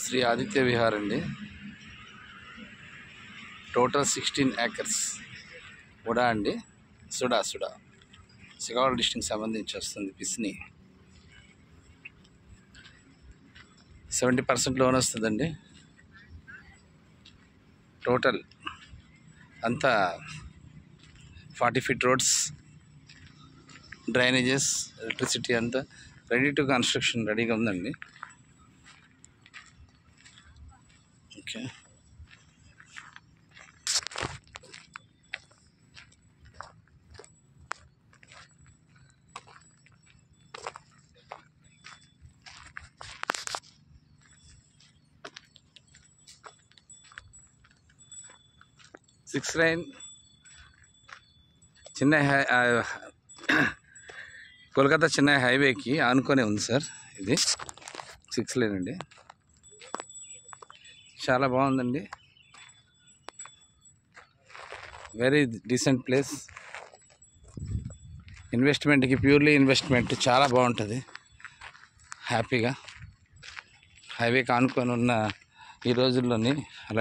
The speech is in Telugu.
శ్రీ ఆదిత్య విహార్ అండి. టోటల్ 16 acres కూడా అండి. సుడా శ్రీకాకుళం డిస్ట్రిక్ట్ సంబంధించి వస్తుంది. పిస్ని 70% లోన్ వస్తుందండి. టోటల్ అంతా 40 feet రోడ్స్, డ్రైనేజెస్, ఎలక్ట్రిసిటీ అంతా రెడీ టు కన్స్ట్రక్షన్ రెడీగా ఉందండి. Okay, six line Kolkata Chennai హైవేకి ఆనుకొనే ఉంది సార్. ఇది 6 lane అండి. చాలా బాగుందండి. Very decent place. ఇన్వెస్ట్మెంట్కి, ప్యూర్లీ ఇన్వెస్ట్మెంట్ చాలా బాగుంటుంది. హ్యాపీగా హైవేకి ఆనుకొని ఉన్న ఈ రోజుల్లోని అలా